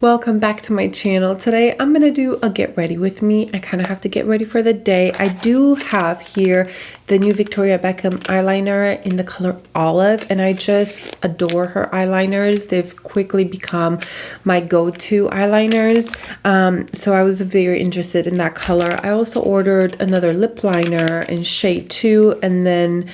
Welcome back to my channel. Today I'm gonna do a get ready with me. I kind of have to get ready for the day. I do have here the new Victoria Beckham eyeliner in the color olive, and I just adore her eyeliners. They've quickly become my go-to eyeliners, so I was very interested in that color. I also ordered another lip liner in shade 2, and then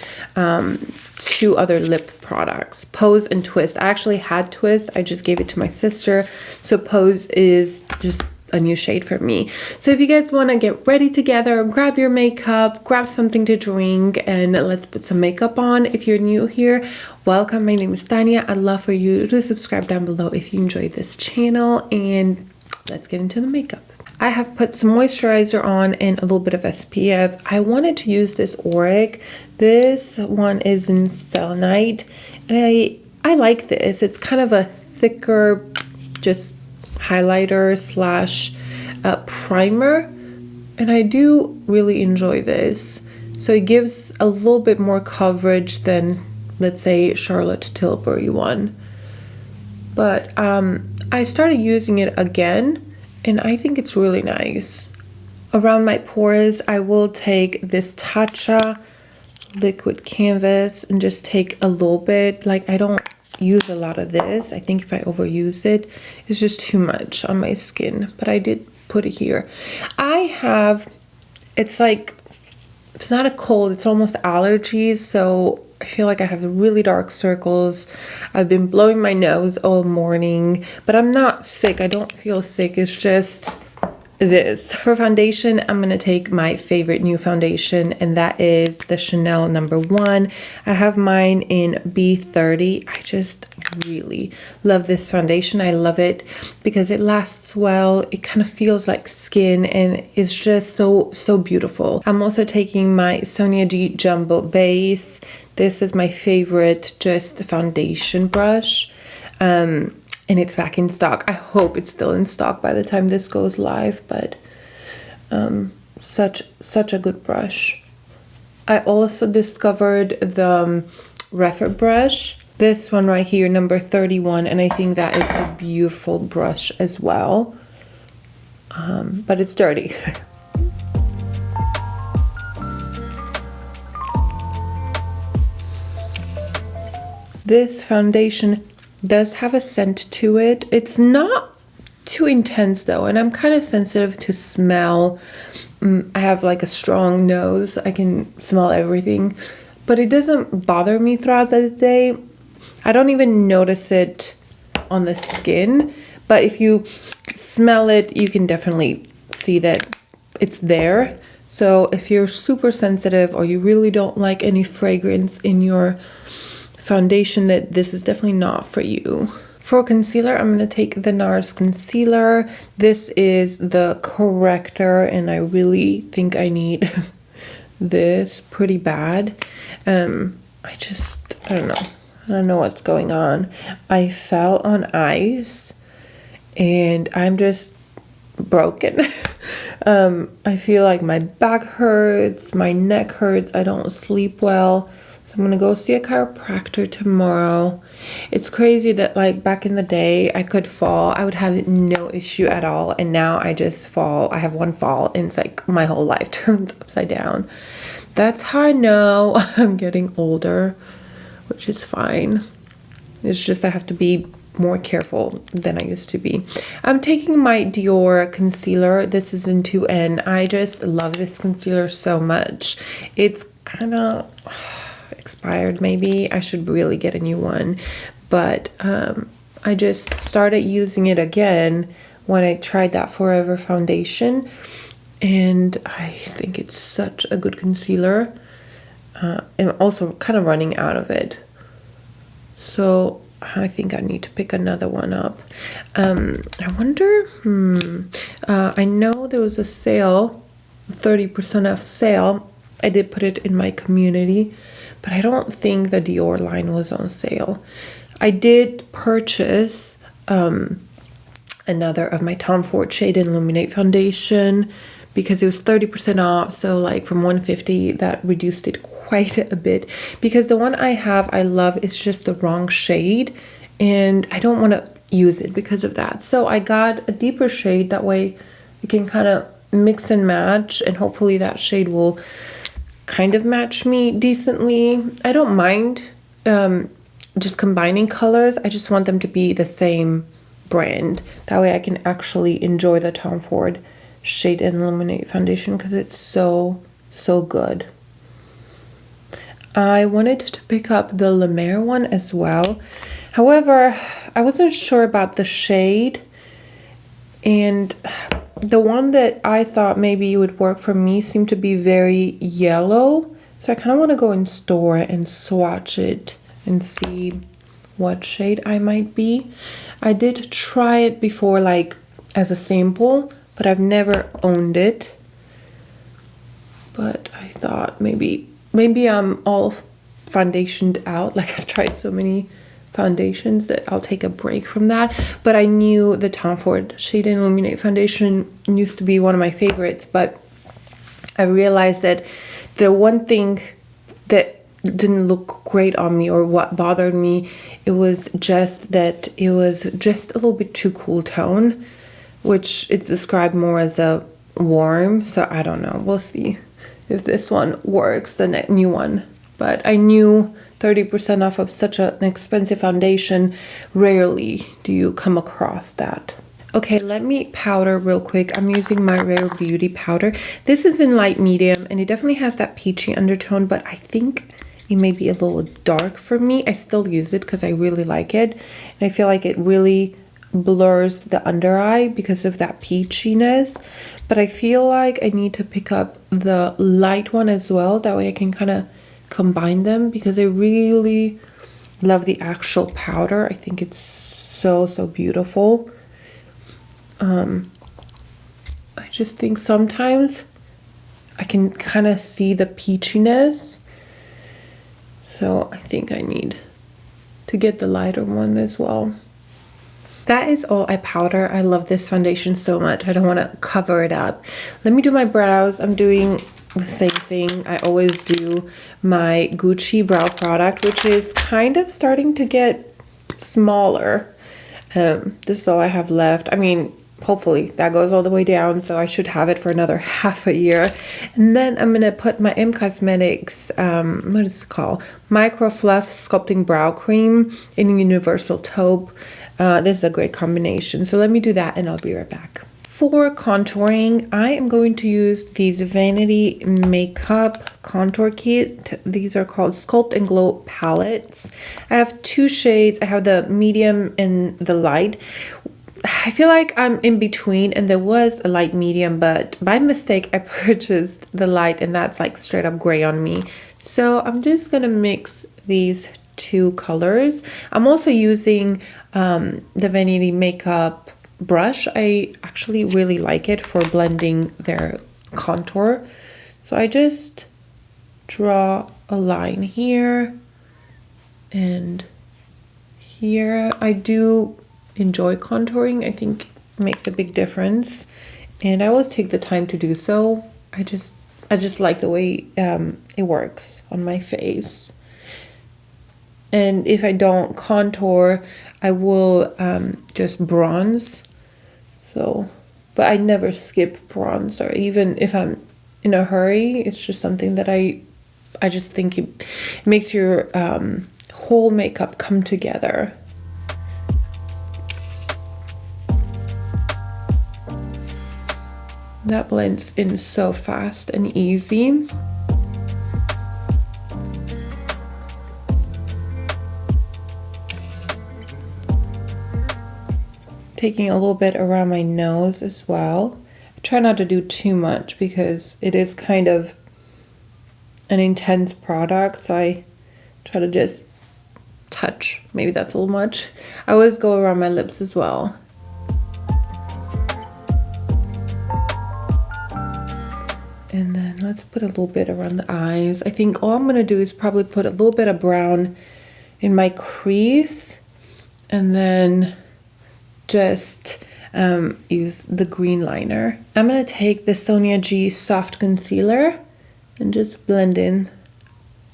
two other lip products, Pose and Twist. I actually had Twist, I just gave it to my sister, so Pose is just a new shade for me. So if you guys want to get ready together, grab your makeup, grab something to drink, and let's put some makeup on. If you're new here, welcome. My name is Tanya. I'd love for you to subscribe down below if you enjoy this channel, and let's get into the makeup. I have put some moisturizer on and a little bit of SPF. I wanted to use this Auric. This one is in selenite, and I like this. It's kind of a thicker, just highlighter slash primer, and I do really enjoy this. So it gives a little bit more coverage than, let's say, Charlotte Tilbury one. But I started using it again, and I think it's really nice. Around my pores, I will take this Tatcha liquid canvas and just take a little bit. Like, I don't use a lot of this. I think if I overuse it, it's just too much on my skin. But I did put it here. I have, it's like, it's not a cold, it's almost allergies. So I feel like I have really dark circles. I've been blowing my nose all morning, but I'm not sick. I don't feel sick. It's just this. For foundation, I'm gonna take my favorite new foundation, and that is the Chanel #1. I have mine in B30. I just really love this foundation. I love it because it lasts well. It kind of feels like skin, and it's just so beautiful. I'm also taking my SONIA Jumbo base. This is my favorite just foundation brush. And it's back in stock. I hope it's still in stock by the time this goes live, but such a good brush. I also discovered the Refer brush, this one right here, number 31, and I think that is a beautiful brush as well, but it's dirty. This foundation does have a scent to it. It's not too intense though, and I'm kind of sensitive to smell. I have like a strong nose. I can smell everything, but it doesn't bother me throughout the day. I don't even notice it on the skin, but if you smell it, you can definitely see that it's there. So if you're super sensitive or you really don't like any fragrance in your foundation, that this is definitely not for you. For concealer, I'm going to take the Nars concealer. This is the Corrector, and I really think I need this pretty bad. I don't know what's going on. I fell on ice and I'm just broken. I feel like my back hurts, my neck hurts, I don't sleep well. I'm gonna go see a chiropractor tomorrow. It's crazy that like back in the day I could fall, I would have no issue at all, and now I just fall. I have one fall and it's like my whole life turns upside down. That's how I know I'm getting older, which is fine. It's just I have to be more careful than I used to be. I'm taking my Dior concealer. This is in 2N. I just love this concealer so much. It's kind of expired. Maybe I should really get a new one, but I just started using it again when I tried that Forever foundation, and I think it's such a good concealer, and I'm also kind of running out of it, so I think I need to pick another one up. I wonder, I know there was a sale, 30% off sale. I did put it in my community, but I don't think the Dior line was on sale. I did purchase another of my Tom Ford Shade Illuminate foundation because it was 30% off. So like from $150, that reduced it quite a bit, because the one I have, I love, it's just the wrong shade, and I don't want to use it because of that. So I got a deeper shade, that way you can kind of mix and match, and hopefully that shade will kind of match me decently. I don't mind just combining colors. I just want them to be the same brand. That way I can actually enjoy the Tom Ford Shade and Illuminate foundation because it's so good. I wanted to pick up the La Mer one as well. However, I wasn't sure about the shade, and the one that I thought maybe would work for me seemed to be very yellow. So I kind of want to go in store and swatch it and see what shade I might be. I did try it before, like as a sample, but I've never owned it. But I thought maybe I'm all foundationed out. Like I've tried so many foundations that I'll take a break from that. But I knew the Tom Ford Shade and Illuminate foundation used to be one of my favorites, but I realized that the one thing that didn't look great on me, or what bothered me, it was just that it was just a little bit too cool tone, which it's described more as a warm. So I don't know, we'll see if this one works, the new one. But I knew 30% off of such an expensive foundation, rarely do you come across that. Okay, let me powder real quick. I'm using my Rare Beauty powder. This is in light medium, and it definitely has that peachy undertone, but I think it may be a little dark for me. I still use it because I really like it, and I feel like it really blurs the under eye because of that peachiness. But I feel like I need to pick up the light one as well. That way I can kind of combine them, because I really love the actual powder. I think it's so beautiful. I just think sometimes I can kind of see the peachiness, so I think I need to get the lighter one as well. That is all I powder. I love this foundation so much. I don't want to cover it up. Let me do my brows. I'm doing the same thing I always do, my Gucci brow product, which is kind of starting to get smaller. This is all I have left. I mean, hopefully that goes all the way down, so I should have it for another half a year. And then I'm gonna put my M Cosmetics, what is it called? Micro Fluff Sculpting Brow Cream in Universal Taupe. This is a great combination. So let me do that and I'll be right back. For contouring, I am going to use these Vanity Makeup Contour Kit. These are called Sculpt and Glow palettes. I have two shades. I have the medium and the light. I feel like I'm in between, and there was a light medium, but by mistake I purchased the light, and that's like straight up gray on me. So I'm just gonna mix these two colors. I'm also using the Vanity Makeup brush. I actually really like it for blending their contour. So I just draw a line here and here. I do enjoy contouring. I think it makes a big difference, and I always take the time to do so. I just like the way it works on my face. And if I don't contour, I will just bronze. So, but I never skip bronzer, even if I'm in a hurry. It's just something that I just think it makes your whole makeup come together. That blends in so fast and easy. Taking a little bit around my nose as well. I try not to do too much because it is kind of an intense product, so I try to just touch. Maybe that's a little much. I always go around my lips as well. And then let's put a little bit around the eyes. I think all I'm gonna do is probably put a little bit of brown in my crease, and then just use the green liner. I'm gonna take the Sonia G Soft Concealer and just blend in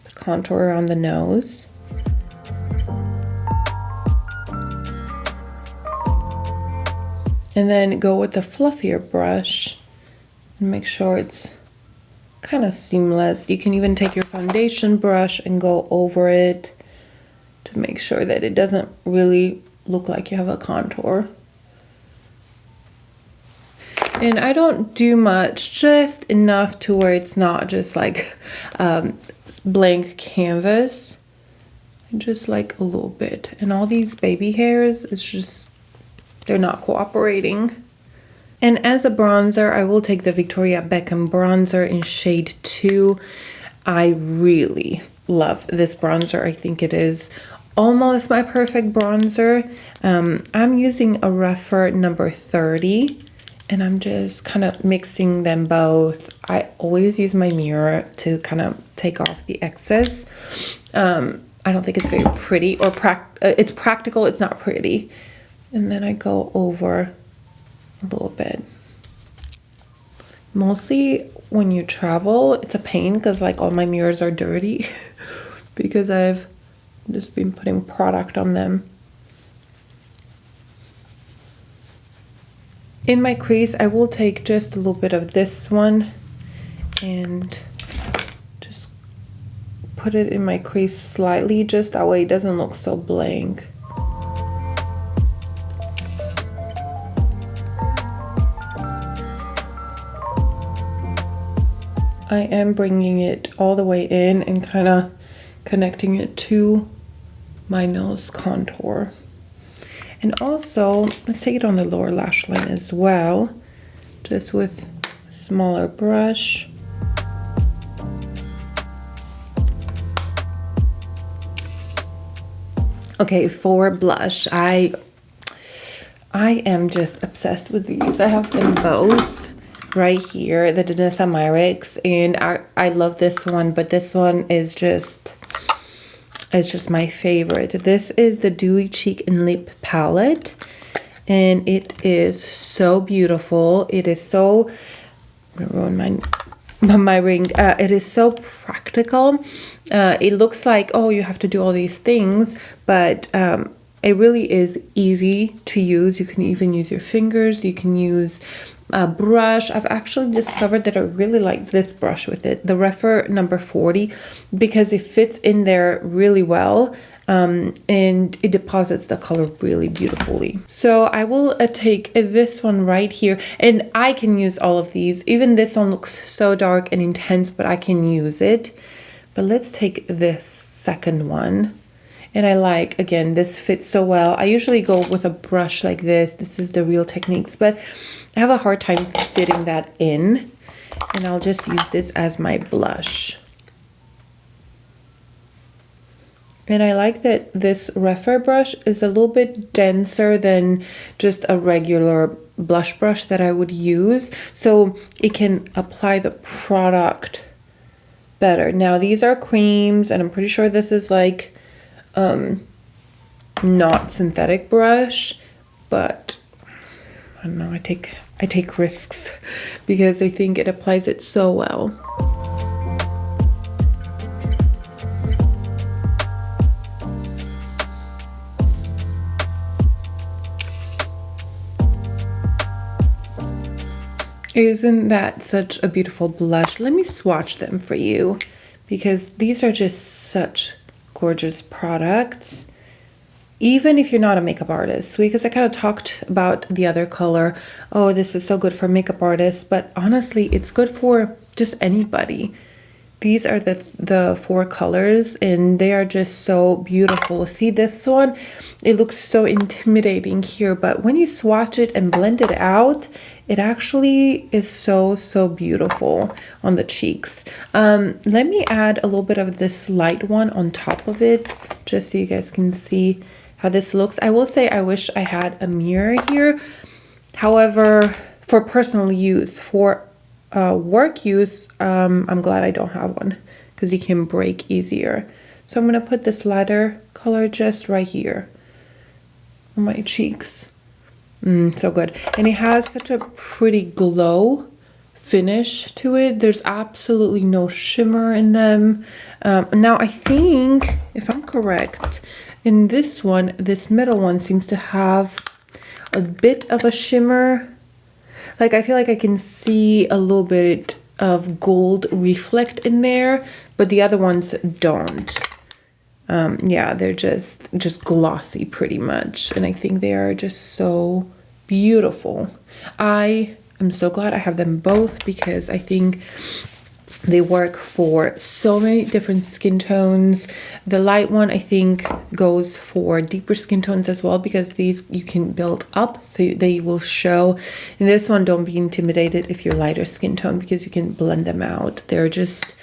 the contour around the nose. And then go with the fluffier brush and make sure it's kind of seamless. You can even take your foundation brush and go over it to make sure that it doesn't really look like you have a contour. And I don't do much, just enough to where it's not just like blank canvas. Just like a little bit. And all these baby hairs, it's just, they're not cooperating. And as a bronzer, I will take the Victoria Beckham bronzer in shade 2. I really love this bronzer. I think it is almost my perfect bronzer. I'm using a Refer number 30. And I'm just kind of mixing them both. I always use my mirror to kind of take off the excess. I don't think it's very pretty, or it's practical, it's not pretty. And then I go over a little bit. Mostly when you travel, it's a pain because like all my mirrors are dirty because I've just been putting product on them. In my crease, I will take just a little bit of this one and just put it in my crease slightly, just that way it doesn't look so blank. I am bringing it all the way in and kind of connecting it to my nose contour. And also, let's take it on the lower lash line as well, just with a smaller brush. Okay, for blush, I am just obsessed with these. I have them both right here, the Danessa Myricks, and I love this one, but this one is just, it's just my favorite. This is the Dewy Cheek and Lip Palette, and it is so beautiful. It is so, I'm gonna ruin my ring. It is so practical. It looks like, oh, you have to do all these things, but it really is easy to use. You can even use your fingers. You can use a brush. I've actually discovered that I really like this brush with it, the Refer number 40, because it fits in there really well, and it deposits the color really beautifully. So I will take this one right here, and I can use all of these. Even this one looks so dark and intense, but I can use it. But let's take this second one. And I like, again, this fits so well. I usually go with a brush like this. This is the Real Techniques, but I have a hard time fitting that in. And I'll just use this as my blush. And I like that this Refer brush is a little bit denser than just a regular blush brush that I would use. So it can apply the product better. Now these are creams, and I'm pretty sure this is like not synthetic brush, but I don't know, I take risks because I think it applies it so well. Isn't that such a beautiful blush? Let me swatch them for you because these are just such gorgeous products, even if you're not a makeup artist. Because I kind of talked about the other color, oh, this is so good for makeup artists, but honestly it's good for just anybody. These are the 4 colors, and they are just so beautiful. See this one, it looks so intimidating here, but when you swatch it and blend it out, it actually is so beautiful on the cheeks. Let me add a little bit of this light one on top of it, just so you guys can see how this looks. I will say I wish I had a mirror here. However, for personal use, for work use, I'm glad I don't have one because you can break easier. So I'm going to put this lighter color just right here on my cheeks. So good. And it has such a pretty glow finish to it. There's absolutely no shimmer in them. Now I think, if I'm correct, in this one, this middle one seems to have a bit of a shimmer. Like, I feel like I can see a little bit of gold reflect in there, but the other ones don't. Yeah, they're just glossy pretty much, and I think they are just so beautiful. I am so glad I have them both because I think they work for so many different skin tones. The light one I think goes for deeper skin tones as well, because these you can build up so they will show. And this one, don't be intimidated if you're lighter skin tone, because you can blend them out. They're just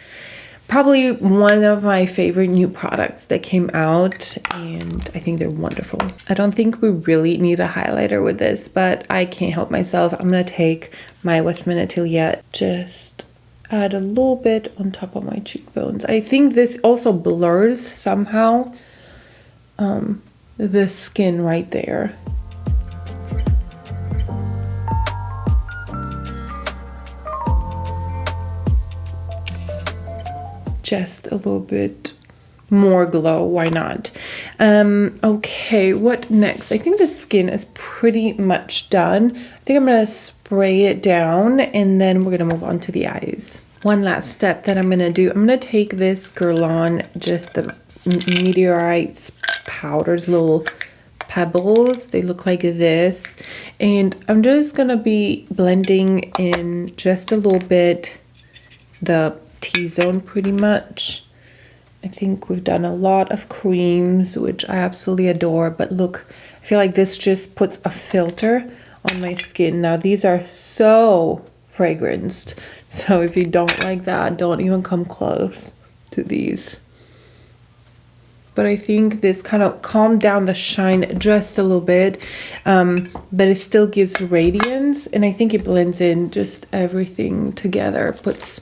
probably one of my favorite new products that came out, and I think they're wonderful. I don't think we really need a highlighter with this, but I can't help myself. I'm gonna take my Westman Atelier, just add a little bit on top of my cheekbones. I think this also blurs somehow the skin right there. Just a little bit more glow, why not? Okay, what next? I think the skin is pretty much done. I think I'm gonna spray it down, and then we're gonna move on to the eyes. One last step that I'm gonna do, I'm gonna take this Guerlain, just the meteorites powders, little pebbles. They look like this, and I'm just gonna be blending in just a little bit the T-zone pretty much. I think we've done a lot of creams, which I absolutely adore, but look, I feel like this just puts a filter on my skin. Now these are so fragranced, so if you don't like that, don't even come close to these. But I think this kind of calmed down the shine just a little bit, but it still gives radiance, and I think it blends in just everything together, puts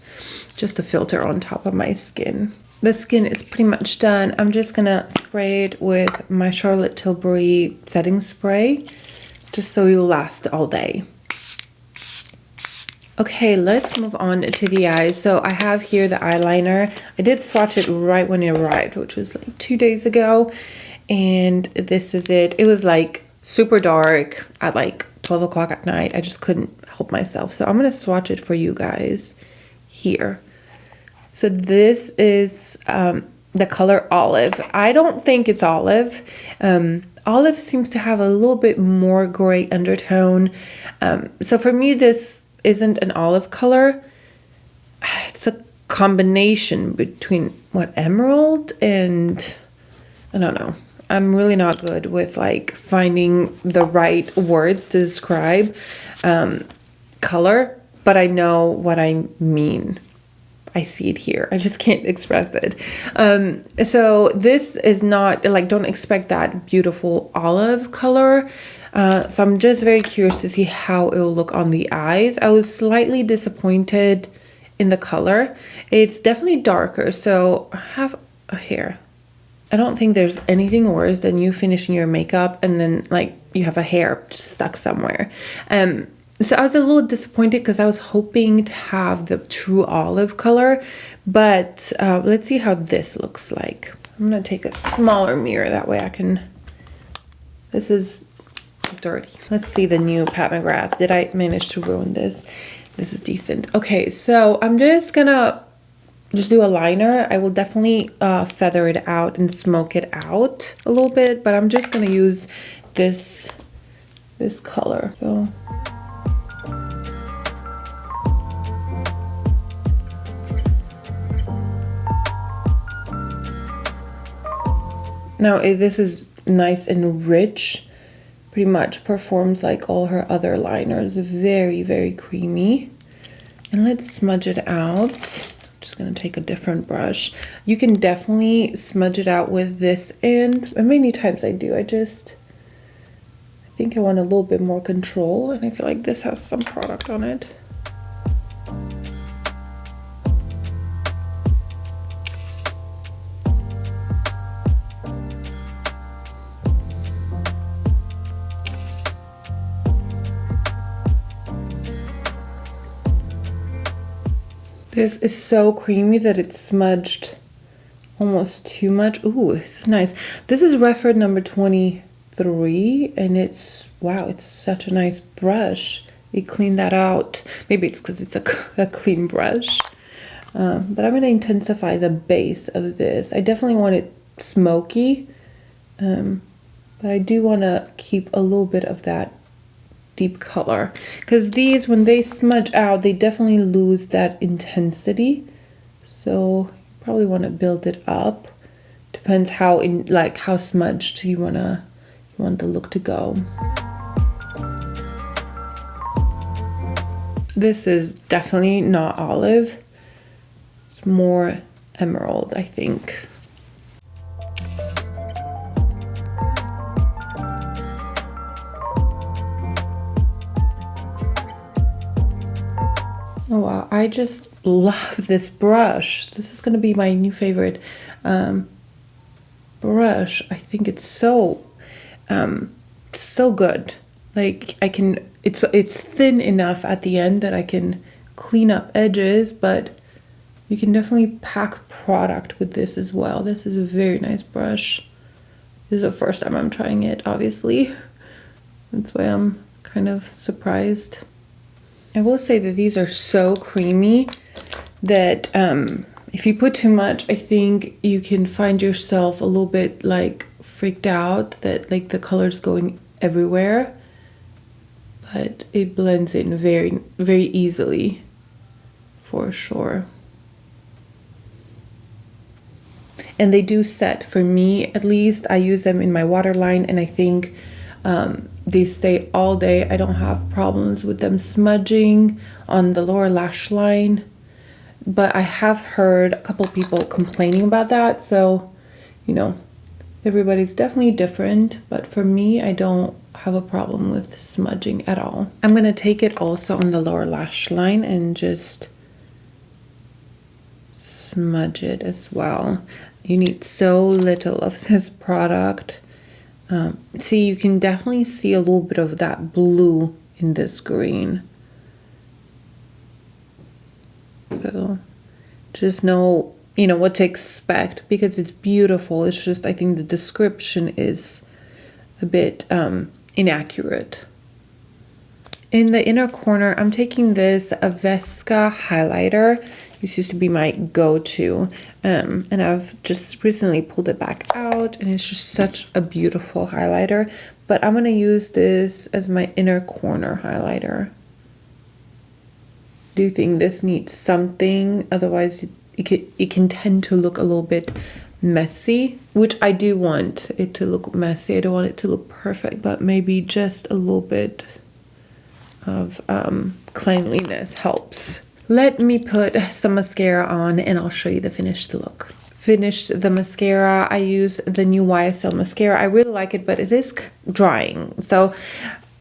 just a filter on top of my skin. The skin is pretty much done. I'm just gonna spray it with my Charlotte Tilbury setting spray, just so it'll last all day. Okay, let's move on to the eyes. So I have here the eyeliner. I did swatch it right when it arrived, which was like 2 days ago. And this is it. It was like super dark at like 12 o'clock at night. I just couldn't help myself. So I'm gonna swatch it for you guys here. So this is the color Olive. I don't think it's Olive. Olive seems to have a little bit more gray undertone. So for me, this isn't an olive color. It's a combination between what, emerald and I don't know. I'm really not good with like finding the right words to describe color, but I know what I mean. I see it here. I just can't express it. So this is not like, don't expect that beautiful olive color. So I'm just very curious to see how it will look on the eyes. I was slightly disappointed in the color. It's definitely darker. So I have a hair. I don't think there's anything worse than you finishing your makeup and then like you have a hair just stuck somewhere. So I was a little disappointed because I was hoping to have the true olive color, but let's see how this looks like. I'm gonna take a smaller mirror, that way I can, this is dirty. Let's see the new Pat McGrath. Did I manage to ruin this? This is decent. Okay, so I'm just gonna do a liner. I will definitely feather it out and smoke it out a little bit, but I'm just gonna use this color. So now this is nice and rich, pretty much performs like all her other liners. Very, very creamy. And let's smudge it out. I'm just gonna take a different brush. You can definitely smudge it out with this end. And many times I do. I think I want a little bit more control, and I feel like this has some product on it. This is so creamy that it's smudged almost too much. Ooh, this is nice. This is referred number 23. 3, and it's, wow, it's such a nice brush. They cleaned that out. Maybe it's because it's a clean brush. But I'm going to intensify the base of this. I definitely want it smoky, but I do want to keep a little bit of that deep color, because these, when they smudge out, they definitely lose that intensity. So you probably want to build it up. Depends how how smudged you want the look to go. This is definitely not olive. It's more emerald, I think. Oh wow, I just love this brush. This is gonna be my new favorite brush. I think it's so good. Like it's thin enough at the end that I can clean up edges, but you can definitely pack product with this as well. This is a very nice brush. This is the first time I'm trying it, obviously. That's why I'm kind of surprised. I will say that these are so creamy that if you put too much, I think you can find yourself a little bit like freaked out that like the color's going everywhere. But it blends in very, very easily, for sure. And they do set, for me at least. I use them in my waterline, and I think they stay all day. I don't have problems with them smudging on the lower lash line. But I have heard a couple people complaining about that. So, you know, everybody's definitely different. But for me, I don't have a problem with smudging at all. I'm going to take it also on the lower lash line and just smudge it as well. You need so little of this product. See, you can definitely see a little bit of that blue in this green. So just know, you know, what to expect, because it's beautiful. It's just, I think the description is a bit inaccurate. In the inner corner, I'm taking this Vesca highlighter. This used to be my go-to, and I've just recently pulled it back out, and it's just such a beautiful highlighter. But I'm gonna use this as my inner corner highlighter. Do think this needs something, otherwise it can tend to look a little bit messy, which I do want it to look messy. I don't want it to look perfect, but maybe just a little bit of cleanliness helps. Let me put some mascara on and I'll show you the finished look. Finished the mascara. I use the new YSL mascara. I really like it, but it is drying. So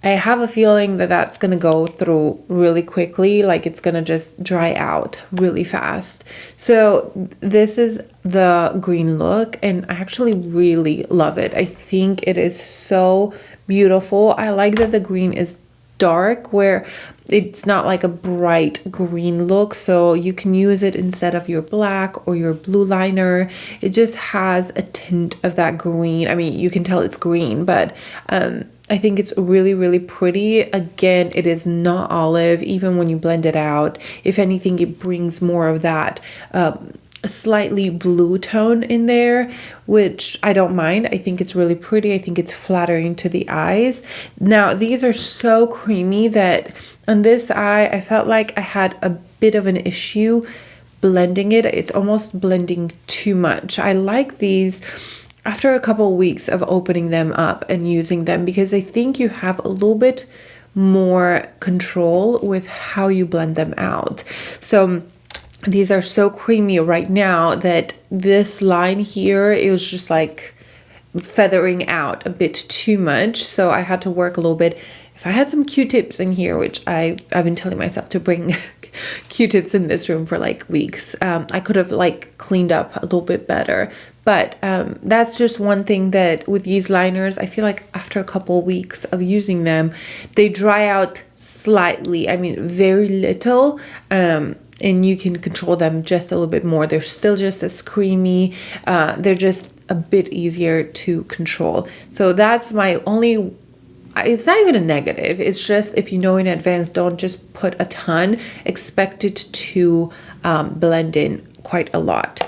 I have a feeling that that's gonna go through really quickly. Like it's gonna just dry out really fast. So this is the green look, and I actually really love it. I think it is so beautiful. I like that the green is dark, where it's not like a bright green look, so you can use it instead of your black or your blue liner. It just has a tint of that green. I mean, you can tell it's green, but I think it's really, really pretty. Again, it is not olive, even when you blend it out. If anything, it brings more of that slightly blue tone in there, which I don't mind. I think it's really pretty. I think it's flattering to the eyes. Now, these are so creamy that on this eye, I felt like I had a bit of an issue blending it. It's almost blending too much. I like these after a couple weeks of opening them up and using them, because I think you have a little bit more control with how you blend them out. So these are so creamy right now that this line here, it was just like feathering out a bit too much. So I had to work a little bit. If I had some Q-tips in here, which I've been telling myself to bring Q-tips in this room for like weeks, I could have like cleaned up a little bit better. But that's just one thing that with these liners, I feel like after a couple weeks of using them, they dry out slightly. I mean, very little. and you can control them just a little bit more. They're still just as creamy. They're just a bit easier to control. So that's my only, it's not even a negative. It's just, if you know in advance, don't just put a ton. Expect it to blend in quite a lot.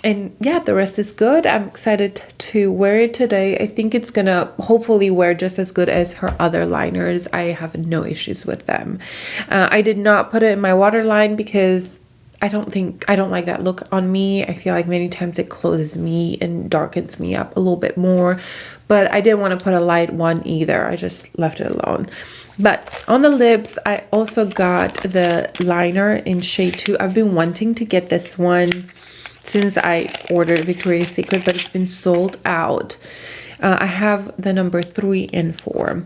And yeah, the rest is good. I'm excited to wear it today. I think it's gonna hopefully wear just as good as her other liners. I have no issues with them. I did not put it in my waterline because I don't like that look on me. I feel like many times it closes me and darkens me up a little bit more. But I didn't want to put a light one either. I just left it alone. But on the lips, I also got the liner in shade 2. I've been wanting to get this one since I ordered Victoria's Secret, but it's been sold out. I have the number 3 and 4.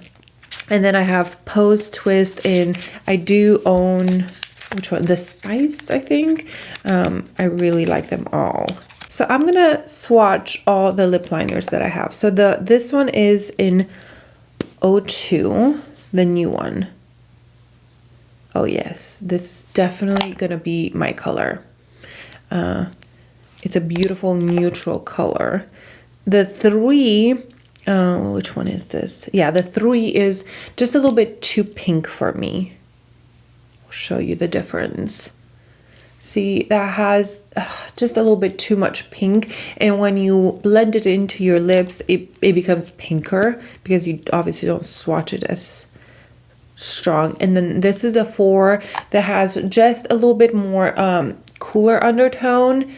And then I have Peau's Twist, and I do own, which one? The Spice, I think. I really like them all. So I'm gonna swatch all the lip liners that I have. So this one is in 02, the new one. Oh yes, this is definitely gonna be my color. It's a beautiful neutral color. The 3, which one is this? Yeah, the 3 is just a little bit too pink for me. I'll show you the difference. See, that has just a little bit too much pink. And when you blend it into your lips, it becomes pinker because you obviously don't swatch it as strong. And then this is the 4 that has just a little bit more cooler undertone.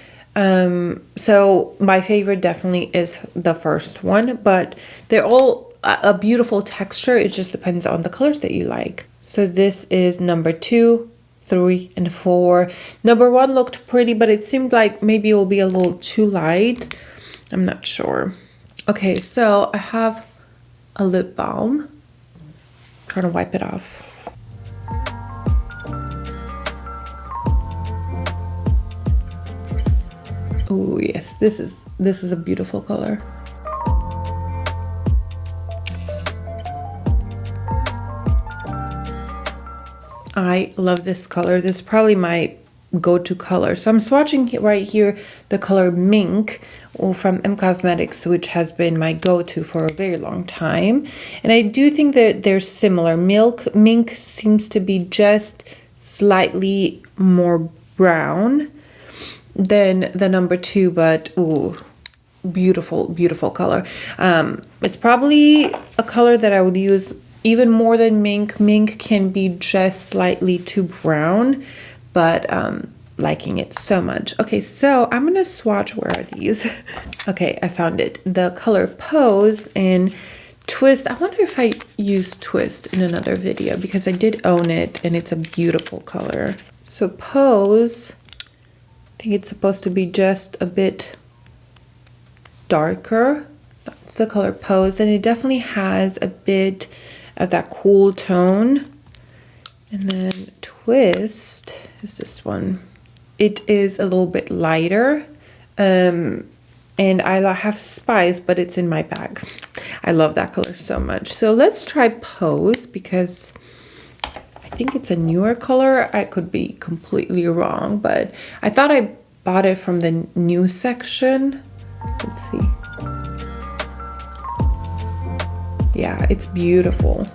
So my favorite definitely is the first one, but they're all a beautiful texture. It just depends on the colors that you like. So this is number 2, 3, and 4. Number 1 looked pretty, but it seemed like maybe it will be a little too light. I'm not sure. Okay, so I have a lip balm. I'm trying to wipe it off. Oh yes, this is a beautiful color. I love this color. This is probably my go-to color. So I'm swatching right here the color Mink from M Cosmetics, which has been my go-to for a very long time. And I do think that they're similar. Mink seems to be just slightly more brown than the number 2, but ooh, beautiful, beautiful color. It's probably a color that I would use even more than Mink. Mink can be just slightly too brown, but liking it so much. Okay, so I'm gonna swatch. Where are these? Okay, I found it. The color Pose and Twist. I wonder if I used Twist in another video because I did own it and it's a beautiful color. So Pose, I think it's supposed to be just a bit darker. That's the color Pose, and it definitely has a bit of that cool tone. And then Twist is this one. It is a little bit lighter, and I have Spice, but it's in my bag. I love that color so much. So let's try Pose because I think it's a newer color. I could be completely wrong, but I thought I bought it from the new section. Let's see. Yeah, it's beautiful.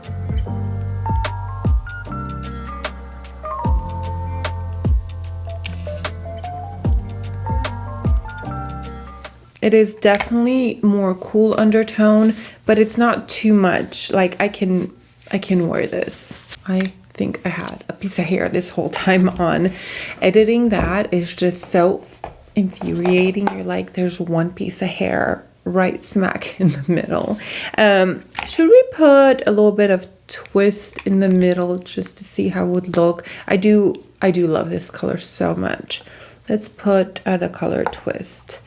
It is definitely more cool undertone, but it's not too much. Like I can wear this. I think I had a piece of hair this whole time on. Editing that is just so infuriating. You're like, there's one piece of hair right smack in the middle. Should we put a little bit of Twist in the middle just to see how it would look? I do love this color so much. Let's put the color Twist.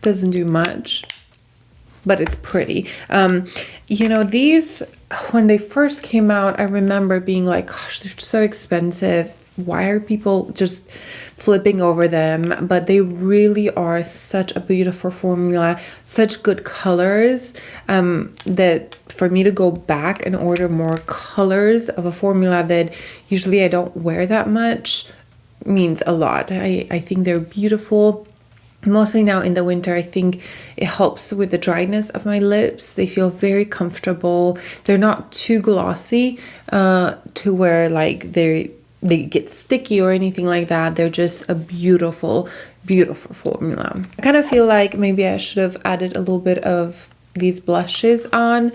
Doesn't do much, but it's pretty. You know, these, when they first came out, I remember being like, gosh, they're so expensive. why are people just flipping over them? But they really are such a beautiful formula, such good colors, that for me to go back and order more colors of a formula that usually I don't wear that much means a lot. I think they're beautiful. Mostly now in the winter, I think it helps with the dryness of my lips. They feel very comfortable. They're not too glossy to where like they get sticky or anything like that. They're just a beautiful, beautiful formula. I kind of feel like maybe I should have added a little bit of these blushes on.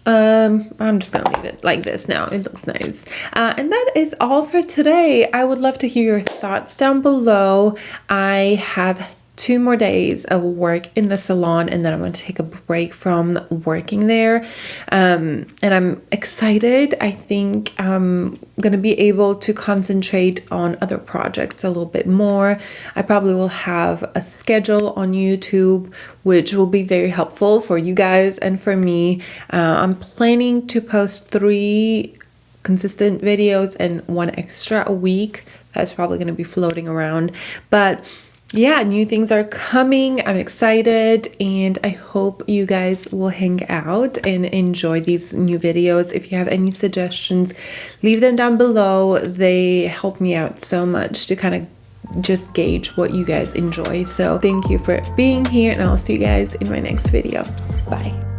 I'm just gonna leave it like this now. It looks nice. And that is all for today. I would love to hear your thoughts down below. I have 2 more days of work in the salon, and then I'm going to take a break from working there. And I'm excited. I think I'm going to be able to concentrate on other projects a little bit more. I probably will have a schedule on YouTube, which will be very helpful for you guys and for me. I'm planning to post 3 consistent videos and 1 extra a week. That's probably going to be floating around, but yeah, new things are coming. I'm excited, and I hope you guys will hang out and enjoy these new videos. If you have any suggestions, leave them down below. They help me out so much to kind of just gauge what you guys enjoy. So thank you for being here, and I'll see you guys in my next video. Bye.